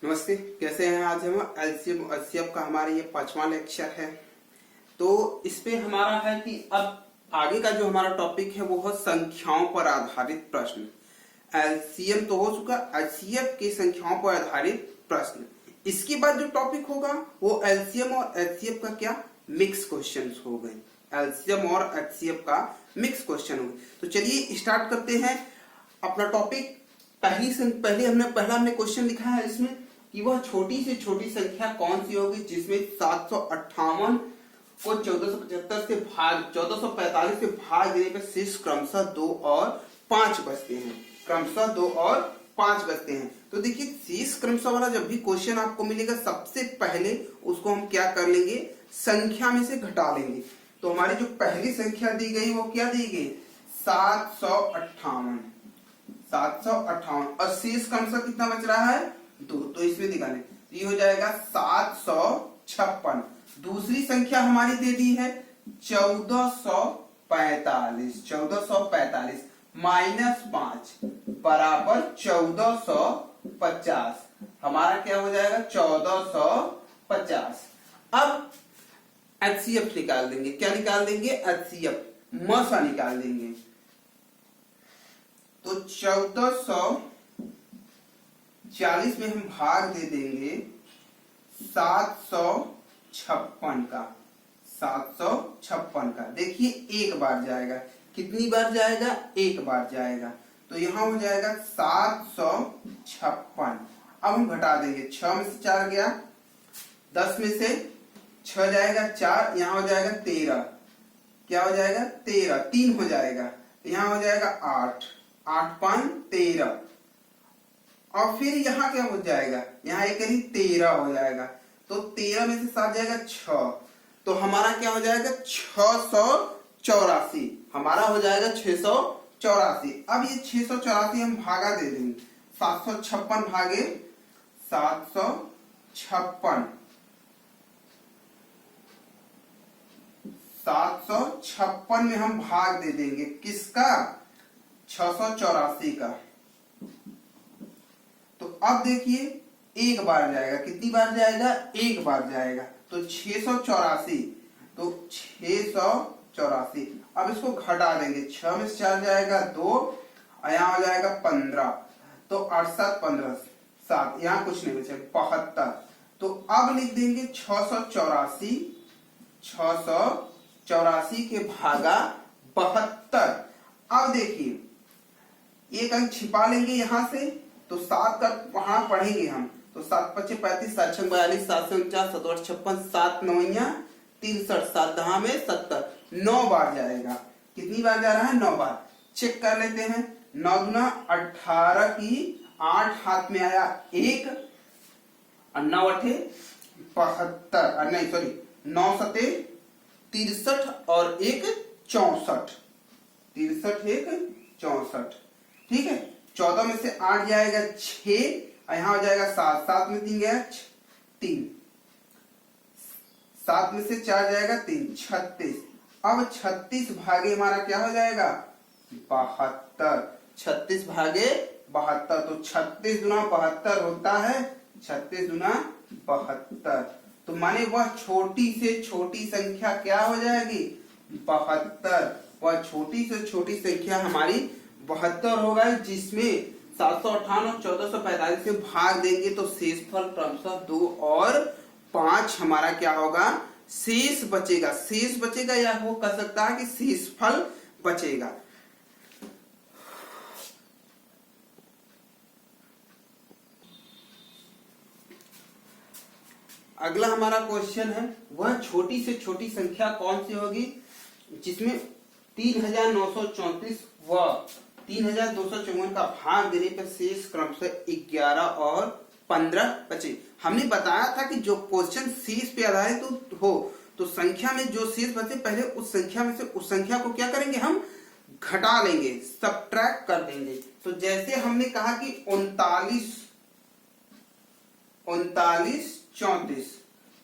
नमस्ते, कैसे हैं। आज हम एलसीएम एचसीएफ का हमारा ये 5वां लेक्चर है। तो इस पे हमारा है कि अब आगे का जो हमारा टॉपिक है वो है संख्याओं पर आधारित प्रश्न। एलसीएम तो हो चुका, एचसीएफ की संख्याओं पर आधारित प्रश्न। इसके बाद जो टॉपिक होगा वो एलसीएम और एचसीएफ का क्या मिक्स क्वेश्चन हो गए। एलसीएम और एचसीएफ का मिक्स क्वेश्चन हो गए। तो चलिए स्टार्ट करते हैं अपना टॉपिक। पहले हमने क्वेश्चन लिखा है इसमें कि वह छोटी से छोटी संख्या कौन सी होगी जिसमें 758 को 1445 से भाग देने पर शेष क्रमशः 2 और 5 बचते हैं। क्रमशः 2 और 5 बचते हैं। तो देखिए, शेष क्रमशः वाला जब भी क्वेश्चन आपको मिलेगा सबसे पहले उसको हम क्या कर लेंगे, संख्या में से घटा लेंगे। तो हमारी जो पहली संख्या दी गई वो क्या दी गई, 758 और शेष क्रमशः कितना बच रहा है, 2। तो इसमें निकालें, ये हो जाएगा 756। दूसरी संख्या हमारी दे दी है 1445 माइनस 5 बराबर 1450। हमारा क्या हो जाएगा 1450। अब एचसीएफ निकाल देंगे। क्या निकाल देंगे, एचसीएफ मसा निकाल देंगे। तो 1440 में हम भाग दे देंगे 756 का। देखिए एक बार जाएगा, कितनी बार जाएगा, एक बार जाएगा। तो यहां हो जाएगा 756। अब हम घटा देंगे, 6 में से 4 गया, 10 में से 6 जाएगा 4, यहां हो जाएगा 13। क्या हो जाएगा 13, 3 हो जाएगा, यहां हो जाएगा 8, 8 5 13। और फिर यहाँ क्या हो जाएगा, यहाँ एक 13 हो जाएगा। तो 13 में से 7 जाएगा 6, तो हमारा क्या हो जाएगा 684। हमारा हो जाएगा 684। अब ये 684 हम भागा दे देंगे, 756 भागे 756 में हम भाग दे देंगे किसका, 684 का। तो अब देखिए एक बार जाएगा, कितनी बार जाएगा, एक बार जाएगा। तो 684, तो 684। अब इसको घटा देंगे, 6 में से 4 जाएगा 2, और यहाँ हो जाएगा 15। तो 8 7 15 7, यहाँ कुछ नहीं बचे 72। तो अब लिख देंगे 684 के भागा 72। अब देखिए एक अंक छिपा लेंगे यहां से, तो 7 का वहां पढ़ेंगे हम। तो 7 5 35, 7 6 42, 7 से 49, 7 8 56, 7 9 63, 7 10 में 70। 9 बार जाएगा। कितनी बार जा रहा है, 9 बार। चेक कर लेते हैं। 9 दूना 18 की 8 हाथ में आया 1, और 9 8 72, नहीं सॉरी 9 7 63 और 1 64। 63 1 64, ठीक है। 14 में से 8 जाएगा 6, और यहां हो जाएगा 7, 7 में 3 गया 3, 7 में से 4 जाएगा 3, 36। अब 36 भागे हमारा क्या हो जाएगा, 72। 36 भागे 72, तो 36 दूना 72 होता है, 36 दूना 72। तो माने वह छोटी से छोटी संख्या क्या हो जाएगी, 72। वह छोटी से छोटी संख्या हमारी 72 होगा, जिसमें 758 और 1445 से भाग देंगे तो शेषफल क्रमशः 2 और 5 हमारा क्या होगा, शेष बचेगा। शेष बचेगा, या वो कह सकता है कि शेषफल बचेगा। अगला हमारा क्वेश्चन है, वह छोटी से छोटी संख्या कौन सी होगी जिसमें 3934 व 3254 का भाग देने पर शेष क्रमशः 11 और 15 बचे। हमने बताया था कि जो क्वेश्चन शेष पे आधारित हो तो संख्या में जो शेष बचे पहले उस संख्या में से उस संख्या को क्या करेंगे, हम घटा लेंगे, सबट्रैक्ट कर देंगे। तो जैसे हमने कहा कि 39 34,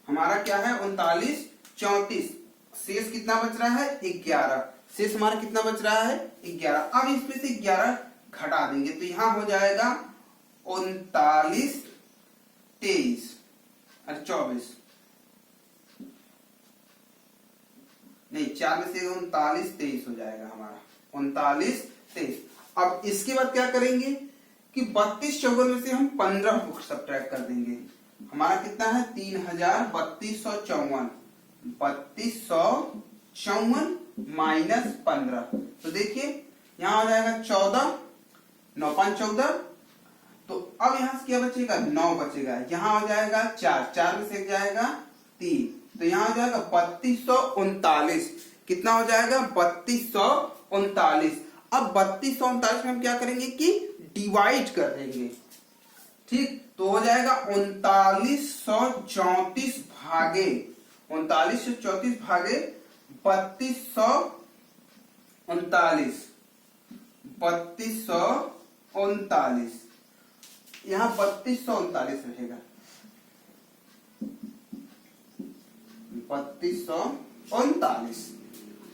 हमारा क्या है 39 34, शेष कितना बच रहा है 11। शेष हमारा कितना बच रहा है 11। अब इसमें से 11 घटा देंगे, तो यहां हो जाएगा 39 23 और 24 नहीं, 4 में से 39 23 हो जाएगा हमारा, 39 23। अब इसके बाद क्या करेंगे कि 32 54 में से हम 15 को सब्ट्रैक्ट कर देंगे। हमारा कितना है 3000 3254 माइनस 15। तो देखिए यहां हो जाएगा 14, 9 5 14। तो अब यहां से क्या बचेगा 9 बचेगा, यहां हो जाएगा 4, 4 में से जाएगा 3, तो यहां हो जाएगा 3239। कितना हो जाएगा 3239। अब 3239 में हम क्या करेंगे कि डिवाइड कर देंगे, ठीक। तो हो जाएगा 3934 भागे 3934 भागे 3239, 3239, यहां 3239 रहेगा, 3239।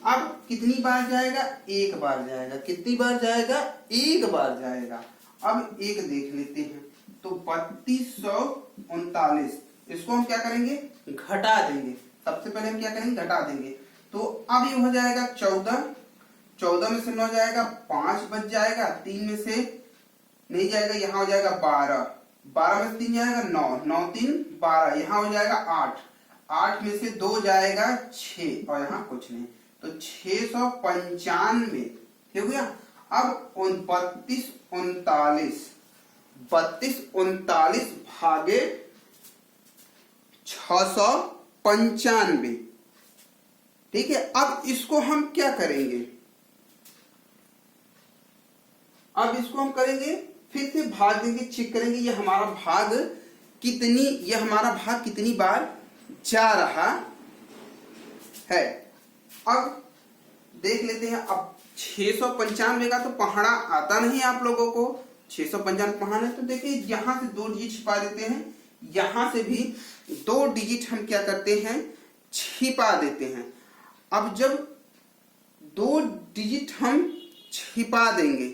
अब कितनी बार जाएगा, एक बार जाएगा। कितनी बार जाएगा, एक बार जाएगा। अब एक देख लेते हैं, तो 3239 इसको हम क्या करेंगे घटा देंगे। सबसे पहले हम क्या करेंगे घटा देंगे। तो अब ये हो जाएगा 14, 14 में से 9 जाएगा, 5 बच जाएगा, 3 में से नहीं जाएगा, यहां हो जाएगा 12, 12 में से 3 जाएगा 9, 9 3 12, यहां हो जाएगा 8, 8 में से 2 जाएगा 6 और यहां कुछ नहीं, तो 695 हो गया। अब 32 39 भागे 695, ठीक है। अब इसको हम क्या करेंगे, अब इसको हम करेंगे फिर से भाग देंगे, चेक करेंगे ये हमारा भाग कितनी बार जा रहा है। अब देख लेते हैं। अब 695 का तो पहाड़ा आता नहीं आप लोगों को, 695 पहाड़ा है। तो देखिए यहां से 2 डिजिट छिपा देते हैं, यहां से भी 2 डिजिट हम क्या करते हैं छिपा देते हैं। अब जब 2 डिजिट हम छिपा देंगे,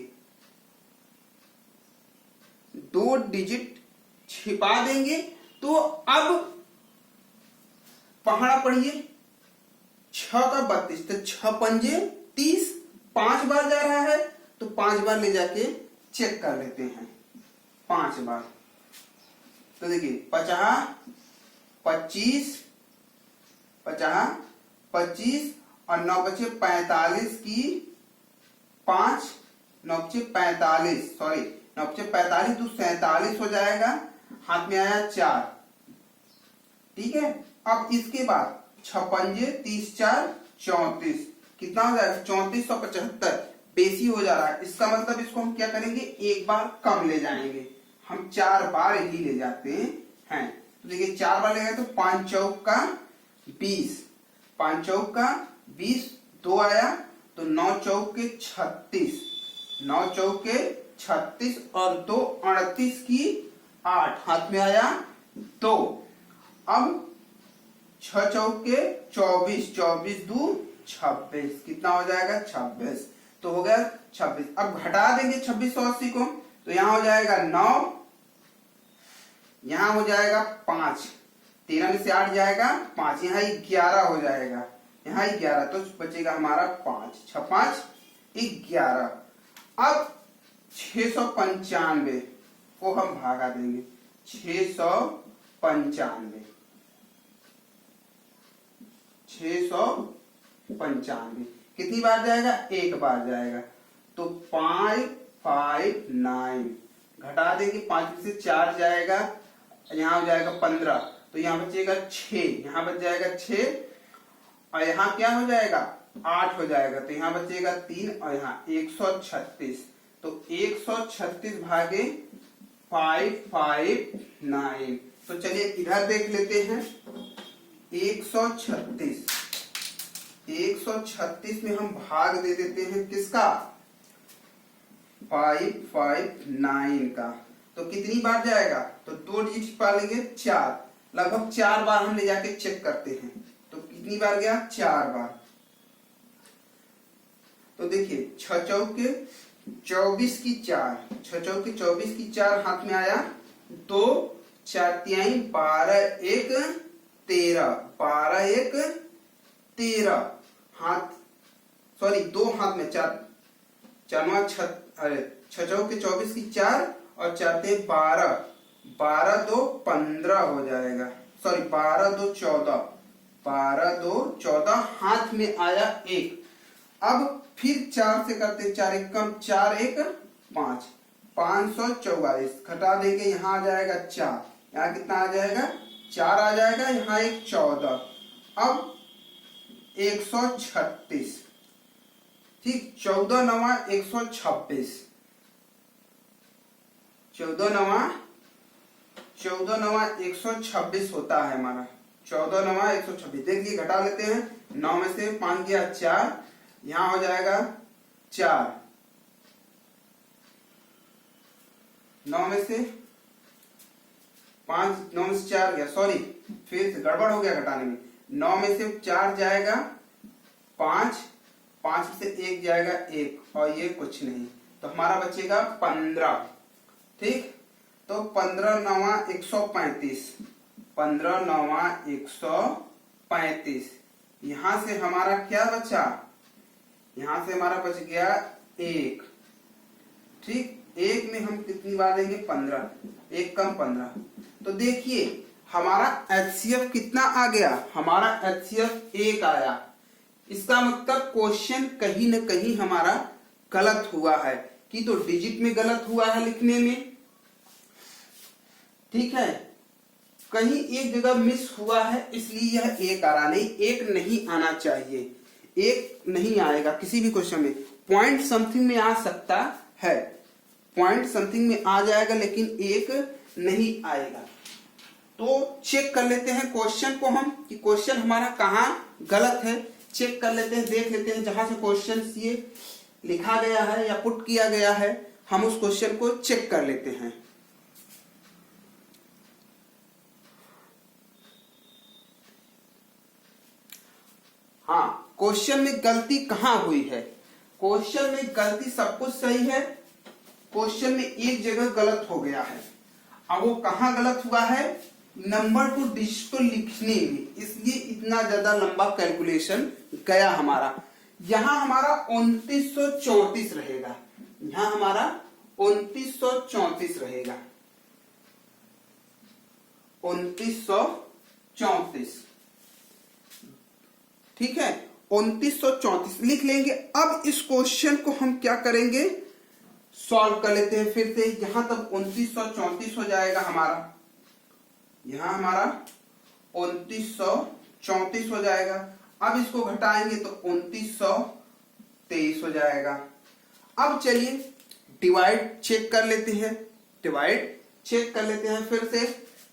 2 डिजिट छिपा देंगे, तो अब पहाड़ा पढ़िए 6 का 32, तो 6 पंजे 30, 5 बार जा रहा है, तो 5 बार ले जाके चेक कर लेते हैं, 5 बार। तो देखिए 50 25 50 25 और 9 बचे 45 की 5, 9 बचे 45, सॉरी 9 बचे 45, तो 47 हो जाएगा, हाथ में आया 4, ठीक है। अब इसके बाद 6 पंजे 30 4 34, कितना हो जाएगा 3475, बेसी हो जा रहा है। इसका मतलब इसको हम क्या करेंगे एक बार कम ले जाएंगे, हम 4 बार ही ले जाते हैं। तो देखिए 4 बार ले गए, तो 5 चौक का 20, 5 चौक का 20, 2 आया, तो 9 चौक के 36, 9 चौक के 36 और 2 38 की 8, हाथ में आया 2। अब 6 चौक के 24, 24 2 26, कितना हो जाएगा 26, तो हो गया 26। अब घटा देंगे 2680 को, तो यहां हो जाएगा 9, यहां हो जाएगा 5, 13 में से 8 जाएगा 5, यहां 11 हो जाएगा, यहां 11, तो बचेगा हमारा 5, 6 5 11। अब 695 को हम भागा देंगे, 695 कितनी बार जाएगा, एक बार जाएगा, तो 559, घटा देंगे, 5 में से 4 जाएगा, यहां हो जाएगा 15, तो यहां बचेगा 6, यहां बच जाएगा 6 और यहां क्या हो जाएगा 8 हो जाएगा, तो यहां बचेगा 3 और यहां 136, तो 136 भागे 559। तो चलिए इधर देख लेते हैं, 136 में हम भाग दे देते हैं किसका 559 का, तो कितनी बार जाएगा, तो 2 डिजिट छिपा लेंगे 4, लगभग 4 बार हम ले जाके चेक करते हैं, तो कितनी बार गया 4 बार। तो देखिए 6 चौक के 24 की 4, 6 चौक के 24 की 4, हाथ में आया 2 4 तिहाई 12 एक 13, 12 एक 13, हाथ सॉरी 2 हाथ में 4 चारवा अरे 6 चौके 24 की 4 और 4 ते 12, 12 2 15 हो जाएगा, सॉरी 12 2 14, 12 2 14, हाथ में आया 1। अब फिर 4 से करते 4 एक कम 4 एक 5, 544 घटा देंगे, यहाँ आ जाएगा 4, यहाँ कितना आ जाएगा 4 आ जाएगा, यहाँ एक 14, अब 136, ठीक 14 नवा 126, 14 नवा 126 होता है हमारा, 14 नवा 126। देखिए घटा लेते हैं, 9 में से 5 गया 4, यहां हो जाएगा 4, 9 में से 5, 9 में से 4 गया, सॉरी फिर से गड़बड़ हो गया घटाने में, 9 में से 4 जाएगा 5, 5 में से 1 जाएगा 1 और ये कुछ नहीं, तो हमारा बचेगा 15, ठीक। तो 15 नवा 135, 15 नवा 135, यहां से हमारा क्या बचा, यहां से हमारा बच गया 1, ठीक। 1 में हम कितनी बार देंगे 15, 1 कम 15, तो देखिए हमारा HCF कितना आ गया, हमारा HCF 1 आया। इसका मतलब क्वेश्चन कहीं न कहीं हमारा गलत हुआ है, कि तो डिजिट में गलत हुआ है लिखने में, ठीक है, कहीं एक जगह मिस हुआ है, इसलिए यह 1 आ रहा, नहीं 1 नहीं आना चाहिए, 1 नहीं आएगा किसी भी क्वेश्चन में, पॉइंट समथिंग में आ सकता है, पॉइंट समथिंग में आ जाएगा, लेकिन 1 नहीं आएगा। तो चेक कर लेते हैं क्वेश्चन को हम, कि क्वेश्चन हमारा कहाँ गलत है, चेक कर लेते हैं, देख लेते हैं, जहां से क्वेश्चन ये लिखा गया है या पुट किया गया है, हम उस क्वेश्चन को चेक कर लेते हैं। हाँ, क्वेश्चन में गलती कहाँ हुई है, क्वेश्चन में गलती सब कुछ सही है, क्वेश्चन में एक जगह गलत हो गया है। अब वो कहाँ गलत हुआ है, नंबर को डिजिट को लिखने में, इसलिए इतना ज्यादा लंबा कैलकुलेशन गया हमारा। यहां हमारा 2934 रहेगा, यहां हमारा 2934 रहेगा, 2934, ठीक है, 2934 लिख लेंगे। अब इस क्वेश्चन को हम क्या करेंगे, सॉल्व कर लेते हैं फिर से। यहां तक 2934 हो जाएगा हमारा, यहां हमारा 2934 हो जाएगा। अब इसको घटाएंगे तो 2923 हो जाएगा। अब चलिए डिवाइड चेक कर लेते हैं, डिवाइड चेक कर लेते हैं फिर से।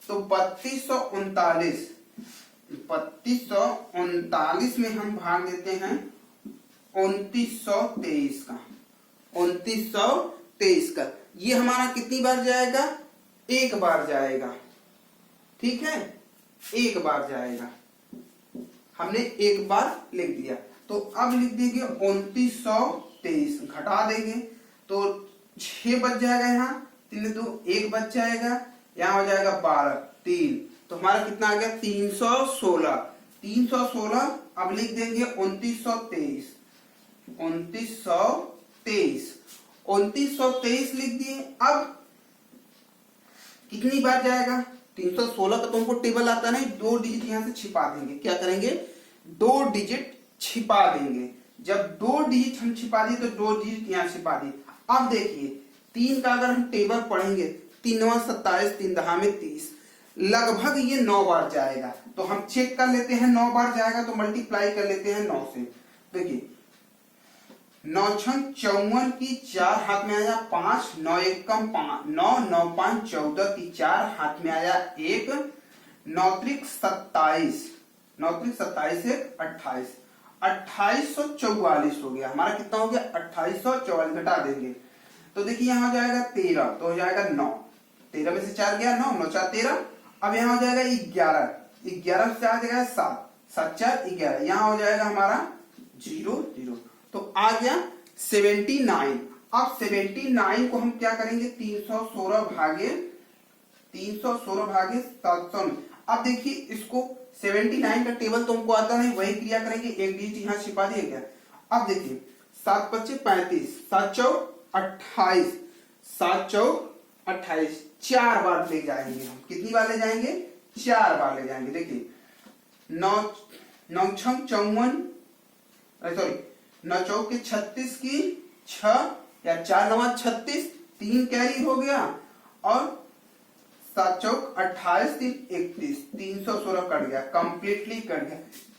तो 3239 में हम भाग देते हैं 2923 का, 2923 का, ये हमारा कितनी बार जाएगा, 1 बार जाएगा, ठीक है, 1 बार जाएगा, हमने 1 बार लिख दिया। तो अब लिख देंगे 2923, घटा देंगे तो 6 बच जाएगा, यहाँ 3 2 1 बच जाएगा, यहाँ हो जाएगा 12 3, तो हमारा कितना आ गया 316, 316। अब लिख देंगे 2923, 2923 लिख दिए। अब कितनी बार जाएगा, 316 का तो हमको टेबल आता नहीं, 2 डिजिट यहां से छिपा देंगे, क्या करेंगे 2 डिजिट छिपा देंगे। जब 2 डिजिट हम छिपा दिए तो 2 डिजिट यहां छिपा दिए। अब देखिए 3 का अगर हम टेबल पढ़ेंगे, 3 9 27, 3 10 में 30, लगभग ये 9 बार जाएगा। तो हम चेक कर लेते हैं 9 बार जाएगा तो मल्टीप्लाई कर लेते हैं 9 से। देखिए 9 6 54 की 4 हाथ में आया 5, 9 1 कम 5, 9 9 5 14 की 4 हाथ में आया 1, 9 3 27, 9 3 27 1 28, 2844 हो गया हमारा। कितना हो गया 2844, घटा देंगे तो देखिए यहाँ हो जाएगा 13, तो हो जाएगा 9, 13 में से 4 गया 9, 9 4 13। अब यहाँ हो जाएगा 11, 11 से 4 जाएगा 7, 7 4 11, यहाँ हो जाएगा हमारा 0 0, तो आ गया 79। अब 79 को हम क्या करेंगे 316 भागे 316 भागे 700। अब देखिए इसको 79 का टेबल तो हमको आता नहीं, वही क्रिया करेंगे, एक डिजिट यहाँ छिपा दिया गया। अब देखिए 7 पच्चे 35, 7 चौक 28, 7 चौक 28, 4 बार ले जाएंगे हम। कितनी बार ले जाएंगे? 4 बार ले जाएंगे। देखिए 9 9 छंग 54, सॉरी 9 चौक के 36 की 6 या 4 नवा 36, 3 कैरी हो गया और 7 चौक 28, 3 31, 316 कट गया, कंप्लीटली कट गया।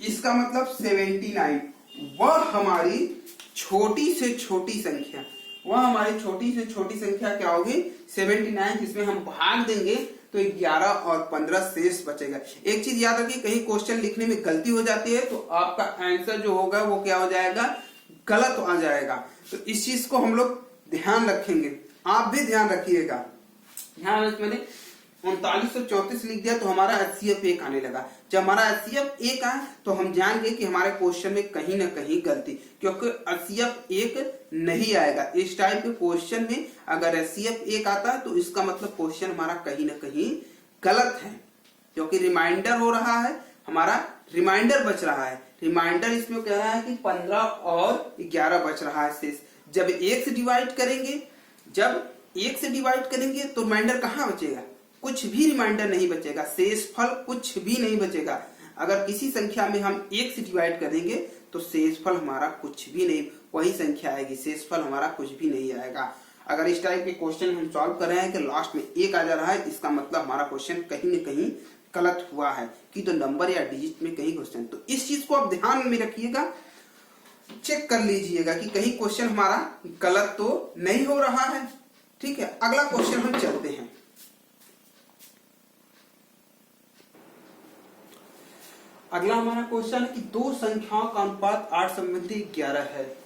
इसका मतलब 79 वह हमारी छोटी से छोटी संख्या, वह हमारी छोटी से छोटी संख्या क्या होगी? 79, जिसमें हम भाग देंगे तो 11 और 15 शेष बचेगा। एक चीज याद रखिए, कहीं क्वेश्चन लिखने में गलती हो जाती है तो आपका आंसर जो होगा वो क्या हो जाएगा? गलत आ जाएगा। तो इस चीज को हम लोग ध्यान रखेंगे, आप भी ध्यान रखिएगा। ध्यान मैंने 3934 लिख दिया तो हमारा HCF 1 आने लगा। जब हमारा HCF 1 आया तो हम जान गए कि हमारे क्वेश्चन में कहीं ना कहीं गलती, क्योंकि HCF 1 नहीं आएगा। इस टाइप के क्वेश्चन में अगर HCF 1 आता है तो इसका मतलब क्वेश्चन हमारा कहीं ना कहीं गलत है, क्योंकि रिमाइंडर हो रहा है, हमारा रिमाइंडर बच रहा है। रिमाइंडर इसमें कह रहा है कि 15 और 11 बच रहा है शेष। जब 1 से डिवाइड करेंगे, जब 1 से डिवाइड करेंगे तो रिमाइंडर कहाँ बचेगा? कुछ भी रिमाइंडर नहीं बचेगा, शेषफल कुछ भी नहीं बचेगा। अगर किसी संख्या में हम 1 से डिवाइड करेंगे तो शेषफल हमारा कुछ भी नहीं, वही संख्या आएगी, शेषफल हमारा कुछ भी नहीं आएगा। अगर इस टाइप के क्वेश्चन हम सॉल्व कर रहे हैं कि लास्ट में 1 आ जा रहा है, इसका मतलब हमारा क्वेश्चन कहीं न कहीं गलत हुआ है कि तो नंबर या डिजिट में कहीं क्वेश्चन। तो इस चीज को आप ध्यान में रखिएगा, चेक कर लीजिएगा कि कहीं क्वेश्चन हमारा गलत तो नहीं हो रहा है। ठीक है, अगला क्वेश्चन हम चलते हैं। अगला हमारा क्वेश्चन है कि दो संख्याओं का अनुपात 8 संबंधी 11 है,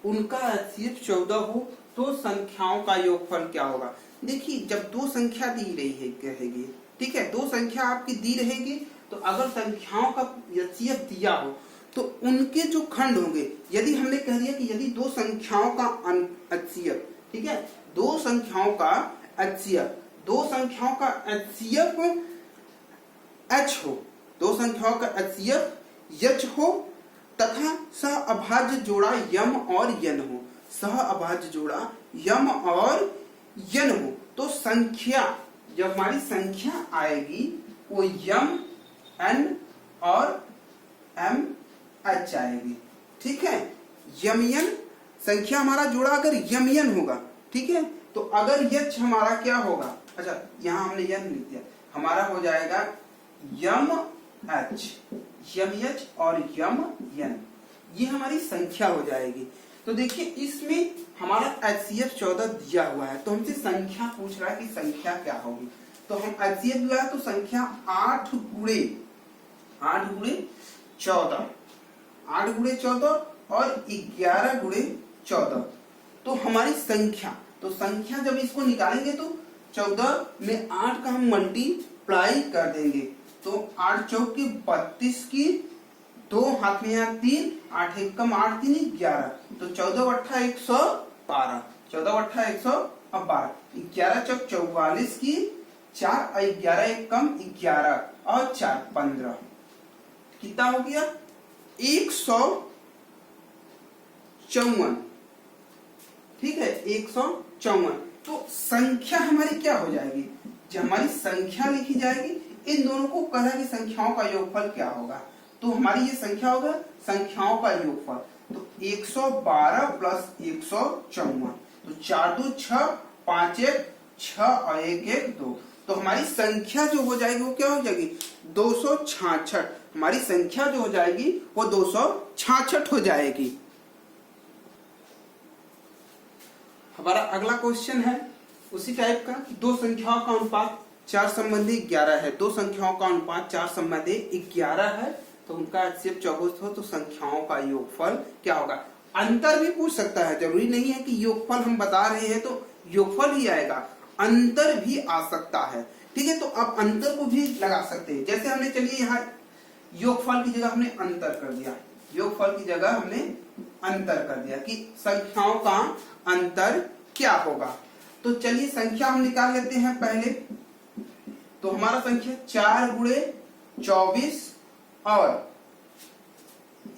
उनका HCF 14 हो तो संख्याओं का योगफल क्या होगा? देखिए जब दो संख्या दी रही है रहेगी, ठीक है, दो संख्या आपकी दी रहेगी तो अगर संख्याओं का HCF दिया हो तो उनके जो खंड होंगे, यदि हमने कह दिया कि यदि दो संख्याओं का HCF, ठीक है, दो संख्याओं का HCF, दो संख्याओं का HCF H हो, दो संख्याओं का HCF H हो तथा सह अभाज्य जोड़ा यम और यन हो, सह अभाज्य जोड़ा यम और यन हो, तो संख्या जब हमारी संख्या आएगी वो यम एन और एम एच आएगी। ठीक है, यमयन संख्या हमारा जोड़ा अगर यमयन होगा, ठीक है, तो अगर यच हमारा क्या होगा? अच्छा यहां हमने यन लिख दिया, हमारा हो जाएगा यम एच, यम एच और यम यन, ये हमारी संख्या हो जाएगी। तो देखिए इसमें हमारा HCF 14 दिया हुआ है तो हमसे संख्या पूछ रहा है कि संख्या क्या होगी। तो हम HCF दिया है तो संख्या 8 गुणे 14, 8 गुणे 14 और 11 गुणे 14, तो हमारी संख्या, तो संख्या जब इसको निकालेंगे तो 14 में 8 का हम मल्टीप्लाई कर देंगे तो 8 चौक की 32 की 2 हाथ में यहाँ 3, 8 एक कम 8 3 11, तो 14 अट्ठा 112, 14 अट्ठा 112, 11 चौक 44 की 4 और 11 एक कम 11 और 4 15, कितना हो गया? 154। ठीक है, 154। तो संख्या हमारी क्या हो जाएगी? जब हमारी संख्या लिखी जाएगी, इन दोनों को कह रहा है कि संख्याओं का योगफल क्या होगा, तो हमारी ये संख्या होगा संख्याओं का योगफल, तो 112 प्लस 154, तो 4 2 6, 5 1 6 और 1 1 2, तो हमारी संख्या जो हो जाएगी वो क्या हो जाएगी? 266। हमारी संख्या जो हो जाएगी वो 266 हो जाएगी। हमारा अगला क्वेश्चन है उसी टाइप का, दो संख्याओं का अनुपात 4 संबंधी 11 है, दो संख्याओं का अनुपात 4 संबंधी 11 है तो उनका HCF 14 हो तो संख्याओं का योगफल क्या होगा? अंतर भी पूछ सकता है, जरूरी नहीं है कि योगफल हम बता रहे हैं तो योगफल ही आएगा, अंतर भी आ सकता है। ठीक है, तो आप अंतर को भी लगा सकते हैं, जैसे हमने चलिए यहाँ योगफल की जगह हमने अंतर कर दिया, योगफल की जगह हमने अंतर कर दिया कि संख्याओं का अंतर क्या होगा। तो चलिए संख्या हम निकाल लेते हैं पहले, तो हमारा संख्या 4 गुणे 24 और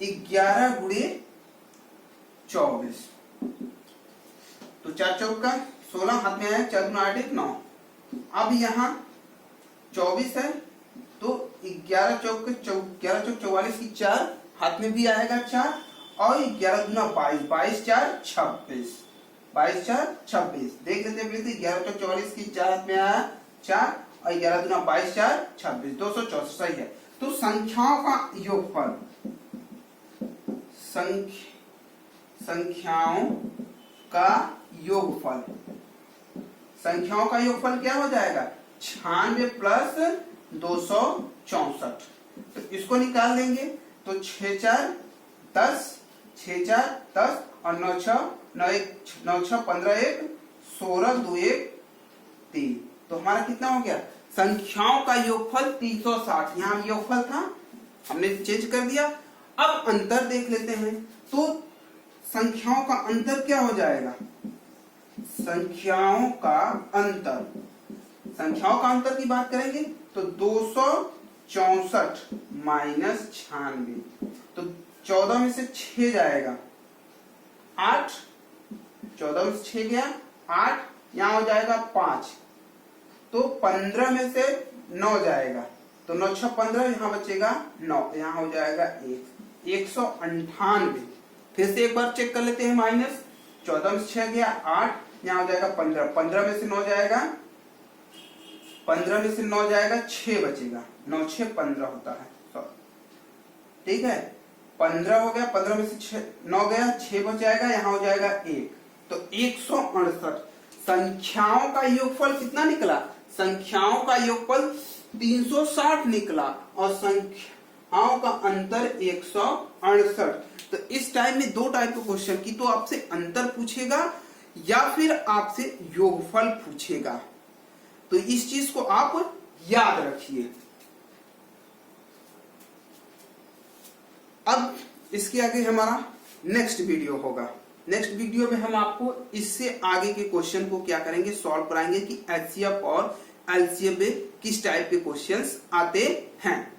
11 गुणे 24। तो 4 चौक का 16 हाथ में आया, 4 गुना 8 1 9। अब यहाँ 24 है तो 11 चौक 44 की 4 हाथ में भी आएगा 4 और 11 गुना 22, 22 4 26, 22 4 26। देख लेते हैं 11 चौक 44 की 4 हाथ में आया 4 और 11 गुना 22 4 26, 264 सही है। तो संख्याओं का योगफल, संख्याओं का योगफल, संख्याओं का योगफल क्या हो जाएगा 96 प्लस 264। तो इसको निकाल लेंगे तो 6 4 10, 6 4 10 और 9 6 9 1 9 6 15 1 16 2 1 3। तो हमारा कितना हो गया संख्याओं का योगफल 360। यहाँ योगफल था हमने चेंज कर दिया। अब अंतर देख लेते हैं तो संख्याओं का अंतर क्या हो जाएगा, संख्याओं का अंतर, संख्याओं का अंतर की बात करेंगे तो 264 माइनस 96। तो 14 में से 6 जाएगा 8, 14 में से 6 गया 8, यहां हो जाएगा 5। तो 15 में से 9 जाएगा तो 9 6 15, यहां बचेगा 9, यहां हो जाएगा 198। फिर से एक बार चेक कर लेते हैं माइनस, 14 में से 6 गया 8, यहां हो जाएगा 15, 15 में से 9 जाएगा, 15 में से 9 जाएगा 6 बचेगा, 9 6 15 होता है। ठीक है 15 हो गया, 15 में से 9 गया 6 बच जाएगा, यहां हो जाएगा 1। तो 168। संख्याओं का योगफल कितना निकला, संख्याओं का योगफल 360 निकला और संख्याओं का अंतर 168। तो इस टाइम में दो टाइप के क्वेश्चन की, तो आपसे अंतर पूछेगा या फिर आपसे योगफल पूछेगा। तो इस चीज को आप याद रखिए। अब इसके आगे हमारा नेक्स्ट वीडियो होगा। नेक्स्ट वीडियो में हम आपको इससे आगे के क्वेश्चन को क्या करेंगे, सॉल्व कराएंगे कि एचसीएफ और एलसीएफ में किस टाइप के क्वेश्चंस आते हैं।